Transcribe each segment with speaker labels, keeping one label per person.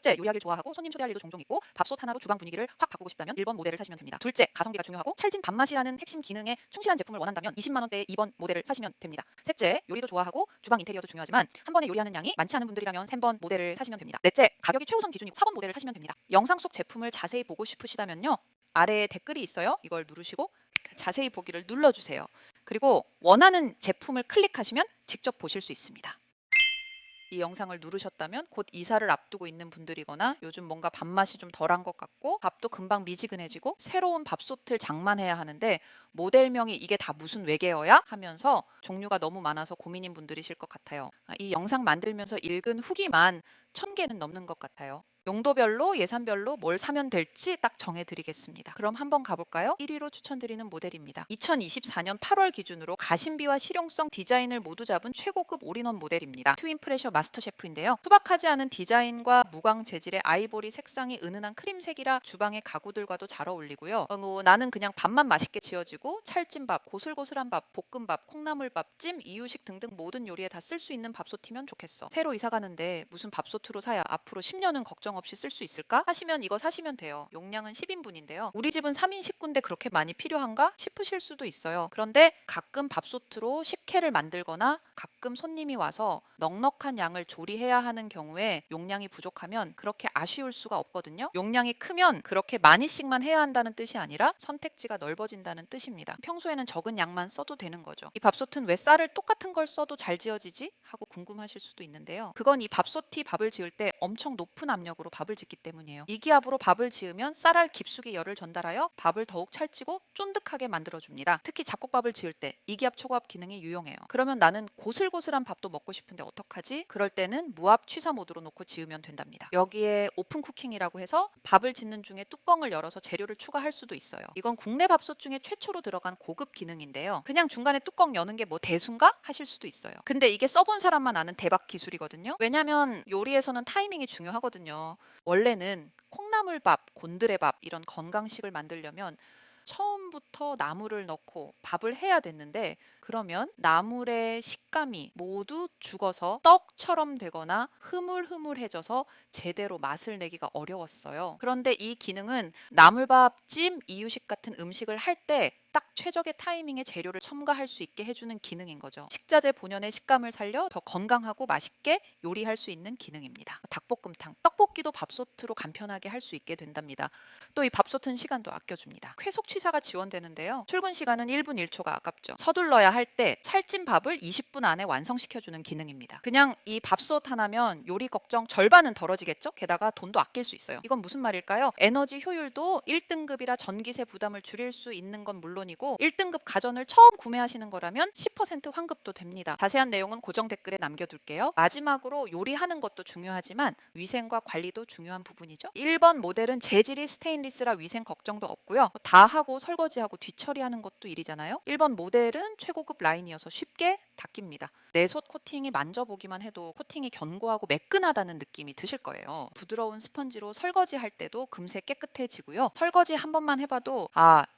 Speaker 1: 첫째, 요리하기를 좋아하고 손님 초대할 일도 종종 있고 밥솥 하나로 주방 분위기를 확 바꾸고 싶다면 1번 모델을 사시면 됩니다. 둘째, 가성비가 중요하고 찰진 밥맛이라는 핵심 기능에 충실한 제품을 원한다면 20만 원대의 2번 모델을 사시면 됩니다. 셋째, 요리도 좋아하고 주방 인테리어도 중요하지만 한 번에 요리하는 양이 많지 않은 분들이라면 3번 모델을 사시면 됩니다. 넷째, 가격이 최우선 기준이고 4번 모델을 사시면 됩니다. 영상 속 제품을 자세히 보고 싶으시다면요. 아래에 댓글이 있어요. 이걸 누르시고 자세히 보기를 눌러주세요. 그리고 원하는 제품을 클릭하시면 직접 보실 수 있습니다. 이 영상을 누르셨다면 곧 이사를 앞두고 있는 분들이거나 요즘 뭔가 밥맛이 좀 덜한 것 같고 밥도 금방 미지근해지고 새로운 밥솥을 장만해야 하는데 모델명이 이게 다 무슨 외계어야? 하면서 종류가 너무 많아서 고민인 분들이실 것 같아요. 이 영상 만들면서 읽은 후기만 1000개는 넘는 것 같아요. 용도별로 예산별로 뭘 사면 될지 딱 정해드리겠습니다. 그럼 한번 가볼까요? 1위로 추천드리는 모델입니다. 2024년 8월 기준으로 가심비와 실용성, 디자인을 모두 잡은 최고급 올인원 모델입니다. 트윈 프레셔 마스터 셰프인데요. 투박하지 않은 디자인과 무광 재질의 아이보리 색상이 은은한 크림색이라 주방의 가구들과도 잘 어울리고요. 나는 그냥 밥만 맛있게 지어지고 찰진밥, 고슬고슬한 밥, 볶음밥, 콩나물밥, 찜, 이유식 등등 모든 요리에 다 쓸 수 있는 밥솥이면 좋겠어. 새로 이사 가는데 무슨 밥솥으로 사야 앞으로 10년은 걱정 없이 쓸 수 있을까? 하시면 이거 사시면 돼요. 용량은 10인분인데요. 우리 집은 3인 식구인데 그렇게 많이 필요한가? 싶으실 수도 있어요. 그런데 가끔 밥솥으로 식혜를 만들거나 가끔 손님이 와서 넉넉한 양을 조리해야 하는 경우에 용량이 부족하면 그렇게 아쉬울 수가 없거든요. 용량이 크면 그렇게 많이씩만 해야 한다는 뜻이 아니라 선택지가 넓어진다는 뜻입니다. 평소에는 적은 양만 써도 되는 거죠. 이 밥솥은 왜 쌀을 똑같은 걸 써도 잘 지어지지? 하고 궁금하실 수도 있는데요. 그건 이 밥솥이 밥을 지을 때 엄청 높은 압력으로 밥을 짓기 때문이에요. 이 기압으로 밥을 지으면 쌀알 깊숙이 열을 전달하여 밥을 더욱 찰지고 쫀득하게 만들어줍니다. 특히 잡곡밥을 지을 때 이 기압 초고압 기능이 유용해요. 그러면 나는 고슬고슬한 밥도 먹고 싶은데 어떡하지? 그럴 때는 무압 취사 모드로 놓고 지으면 된답니다. 여기에 오픈 쿠킹이라고 해서 밥을 짓는 중에 뚜껑을 열어서 재료를 추가할 수도 있어요. 이건 국내 밥솥 중에 최초로 들어간 고급 기능인데요. 그냥 중간에 뚜껑 여는 게 뭐 대수인가? 하실 수도 있어요. 근데 이게 써본 사람만 아는 대박 기술이거든요. 왜냐면 요리에서는 타이밍이 중요하거든요. 원래는 콩나물밥, 곤드레밥 이런 건강식을 만들려면 처음부터 나물을 넣고 밥을 해야 됐는데 그러면 나물의 식감이 모두 죽어서 떡처럼 되거나 흐물흐물해져서 제대로 맛을 내기가 어려웠어요. 그런데 이 기능은 나물밥, 찜, 이유식 같은 음식을 할 때 딱 최적의 타이밍에 재료를 첨가할 수 있게 해주는 기능인 거죠. 식자재 본연의 식감을 살려 더 건강하고 맛있게 요리할 수 있는 기능입니다. 닭볶음탕, 떡볶이도 밥솥으로 간편하게 할 수 있게 된답니다. 또 이 밥솥은 시간도 아껴줍니다. 쾌속 취사가 지원되는데요. 출근 시간은 1분 1초가 아깝죠. 서둘러야 할 때 찰진 밥을 20분 안에 완성시켜주는 기능입니다. 그냥 이 밥솥 하나면 요리 걱정 절반은 덜어지겠죠? 게다가 돈도 아낄 수 있어요. 이건 무슨 말일까요? 에너지 효율도 1등급이라 전기세 부담을 줄일 수 있는 건 물론이고 1등급 가전을 처음 구매하시는 거라면 10% 환급도 됩니다. 자세한 내용은 고정 댓글에 남겨둘게요. 마지막으로 요리하는 것도 중요하지만 위생과 관리도 중요한 부분이죠. 1번 모델은 재질이 스테인리스라 위생 걱정도 없고요. 다 하고 설거지하고 뒤처리하는 것도 일이잖아요. 1번 모델은 최고급 라인이어서 쉽게 닦입니다. 내솥 코팅이 만져보기만 해도 코팅이 견고하고 매끈하다는 느낌이 드실 거예요. 부드러운 스펀지로 설거지할 때도 금세 깨끗해지고요. 설거지 한 번만 해봐도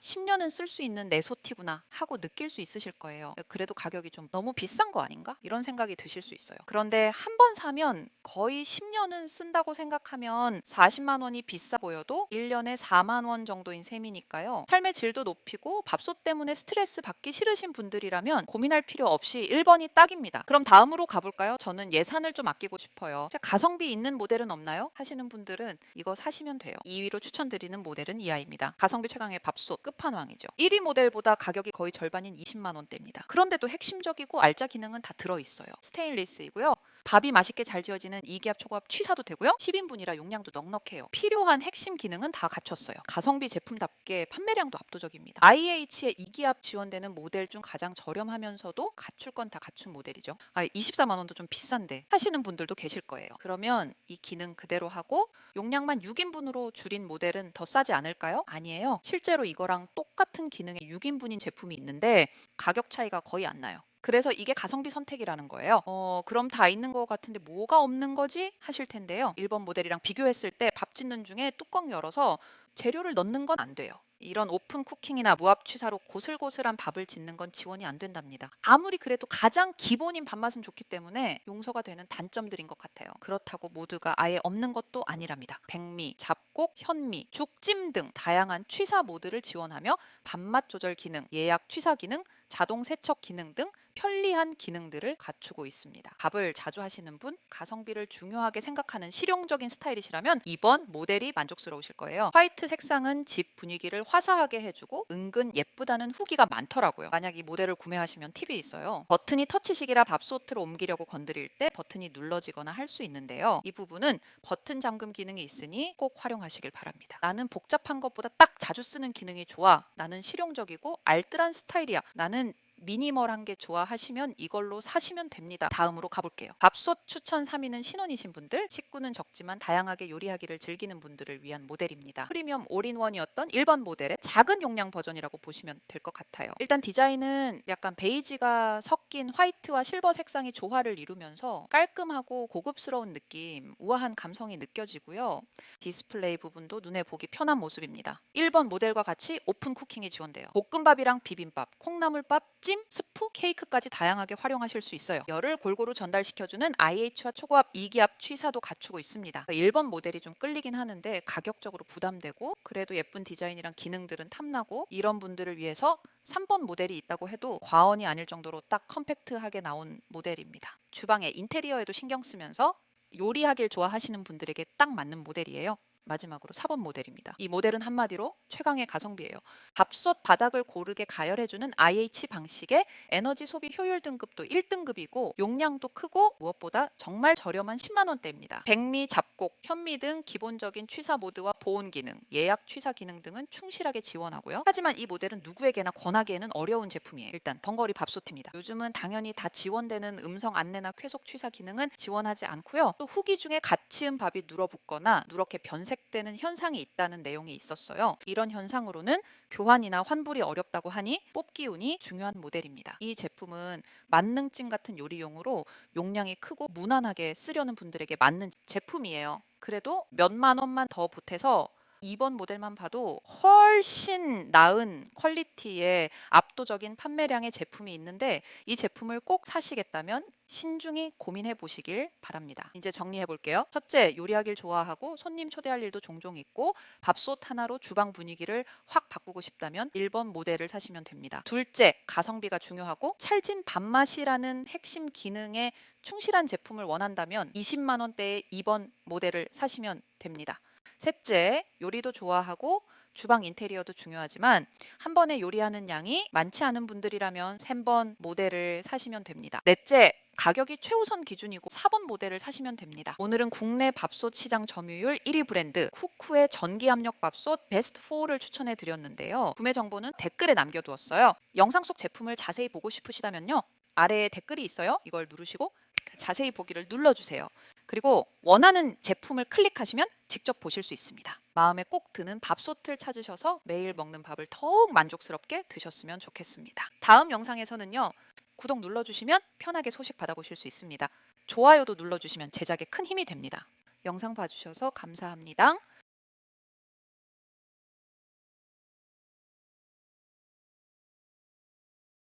Speaker 1: 10년은 쓸 수 있는 내솥이구나 하고 느낄 수 있으실 거예요. 그래도 가격이 좀 너무 비싼 거 아닌가? 이런 생각이 드실 수 있어요. 그런데 한 번 사면 거의 10년은 쓴다고 생각하면 40만 원이 비싸 보여도 1년에 4만 원 정도인 셈이니까요. 삶의 질도 높이고 밥솥 때문에 스트레스 받기 싫으신 분들이라면 고민할 필요 없이 1번이 딱입니다. 그럼 다음으로 가볼까요? 저는 예산을 좀 아끼고 싶어요. 가성비 있는 모델은 없나요? 하시는 분들은 이거 사시면 돼요. 2위로 추천드리는 모델은 이하입니다. 가성비 최강의 밥솥 끝판왕이죠. 1위 모델보다 가격이 거의 절반인 20만 원대입니다. 그런데도 핵심적이고 알짜 기능은 다 들어있어요. 스테인리스이고요. 밥이 맛있게 잘 지어지는 이기압 초고압 취사도 되고요. 10인분이라 용량도 넉넉해요. 필요한 핵심 기능은 다 갖췄어요. 가성비 제품답게 판매량도 압도적입니다. IH의 이기압 지원되는 모델 중 가장 저렴하면서도 갖출 건 다 갖춘 모델이죠. 24만 원도 좀 비싼데 하시는 분들도 계실 거예요. 그러면 이 기능 그대로 하고 용량만 6인분으로 줄인 모델은 더 싸지 않을까요? 아니에요. 실제로 이거랑 똑같은 기능의 6인분인 제품이 있는데 가격 차이가 거의 안 나요. 그래서 이게 가성비 선택이라는 거예요. 그럼 다 있는 것 같은데 뭐가 없는 거지? 하실 텐데요. 1번 모델이랑 비교했을 때 밥 짓는 중에 뚜껑 열어서 재료를 넣는 건 안 돼요. 이런 오픈 쿠킹이나 무압 취사로 고슬고슬한 밥을 짓는 건 지원이 안 된답니다. 아무리 그래도 가장 기본인 밥맛은 좋기 때문에 용서가 되는 단점들인 것 같아요. 그렇다고 모두가 아예 없는 것도 아니랍니다. 백미, 잡곡, 현미, 죽찜 등 다양한 취사 모드를 지원하며 밥맛 조절 기능, 예약 취사 기능, 자동 세척 기능 등 편리한 기능들을 갖추고 있습니다. 밥을 자주 하시는 분, 가성비를 중요하게 생각하는 실용적인 스타일이시라면 이번 모델이 만족스러우실 거예요. 화이트 색상은 집 분위기를 화사하게 해주고 은근 예쁘다는 후기가 많더라고요. 만약 이 모델을 구매하시면 팁이 있어요. 버튼이 터치식이라 밥솥으로 옮기려고 건드릴 때 버튼이 눌러지거나 할 수 있는데요. 이 부분은 버튼 잠금 기능이 있으니 꼭 활용하시길 바랍니다. 나는 복잡한 것보다 딱 자주 쓰는 기능이 좋아. 나는 실용적이고 알뜰한 스타일이야. 나는 미니멀한 게 좋아 하시면 이걸로 사시면 됩니다. 다음으로 가볼게요. 밥솥 추천 3위는 신혼이신 분들, 식구는 적지만 다양하게 요리하기를 즐기는 분들을 위한 모델입니다. 프리미엄 올인원이었던 1번 모델의 작은 용량 버전이라고 보시면 될 것 같아요. 일단 디자인은 약간 베이지가 섞인 화이트와 실버 색상이 조화를 이루면서 깔끔하고 고급스러운 느낌, 우아한 감성이 느껴지고요. 디스플레이 부분도 눈에 보기 편한 모습입니다. 1번 모델과 같이 오픈 쿠킹이 지원돼요. 볶음밥이랑 비빔밥, 콩나물밥, 찜, 스프, 케이크까지 다양하게 활용하실 수 있어요. 열을 골고루 전달시켜주는 IH와 초고압 2기압 취사도 갖추고 있습니다. 1번 모델이 좀 끌리긴 하는데 가격적으로 부담되고 그래도 예쁜 디자인이랑 기능들은 탐나고 이런 분들을 위해서 3번 모델이 있다고 해도 과언이 아닐 정도로 딱 컴팩트하게 나온 모델입니다. 주방의 인테리어에도 신경 쓰면서 요리하길 좋아하시는 분들에게 딱 맞는 모델이에요. 마지막으로 4번 모델입니다. 이 모델은 한마디로 최강의 가성비예요. 밥솥 바닥을 고르게 가열해주는 IH 방식의 에너지 소비 효율 등급도 1등급이고 용량도 크고 무엇보다 정말 저렴한 10만 원대입니다. 백미, 잡곡, 현미 등 기본적인 취사 모드와 보온 기능, 예약 취사 기능 등은 충실하게 지원하고요. 하지만 이 모델은 누구에게나 권하기에는 어려운 제품이에요. 일단 번거리 밥솥입니다. 요즘은 당연히 다 지원되는 음성 안내나 쾌속 취사 기능은 지원하지 않고요. 또 후기 중에 갓 치은 밥이 눌어붙거나 누렇게 변색되는 현상이 있다는 내용이 있었어요. 이런 현상으로는 교환이나 환불이 어렵다고 하니 뽑기 운이 중요한 모델입니다. 이 제품은 만능찜 같은 요리용으로 용량이 크고 무난하게 쓰려는 분들에게 맞는 제품이에요. 그래도 몇만 원만 더 보태서 2번 모델만 봐도 훨씬 나은 퀄리티의 압도적인 판매량의 제품이 있는데 이 제품을 꼭 사시겠다면 신중히 고민해 보시길 바랍니다. 이제 정리해 볼게요. 첫째, 요리하길 좋아하고 손님 초대할 일도 종종 있고 밥솥 하나로 주방 분위기를 확 바꾸고 싶다면 1번 모델을 사시면 됩니다. 둘째, 가성비가 중요하고 찰진 밥맛이라는 핵심 기능에 충실한 제품을 원한다면 20만 원대의 2번 모델을 사시면 됩니다. 셋째, 요리도 좋아하고 주방 인테리어도 중요하지만 한 번에 요리하는 양이 많지 않은 분들이라면 3번 모델을 사시면 됩니다. 넷째, 가격이 최우선 기준이고 4번 모델을 사시면 됩니다. 오늘은 국내 밥솥 시장 점유율 1위 브랜드 쿠쿠의 전기압력 밥솥 베스트 4를 추천해 드렸는데요. 구매 정보는 댓글에 남겨두었어요. 영상 속 제품을 자세히 보고 싶으시다면요. 아래에 댓글이 있어요. 이걸 누르시고 자세히 보기를 눌러주세요. 그리고 원하는 제품을 클릭하시면 직접 보실 수 있습니다. 마음에 꼭 드는 밥솥을 찾으셔서 매일 먹는 밥을 더욱 만족스럽게 드셨으면 좋겠습니다. 다음 영상에서는요. 구독 눌러주시면 편하게 소식 받아보실 수 있습니다. 좋아요도 눌러주시면 제작에 큰 힘이 됩니다. 영상 봐주셔서 감사합니다.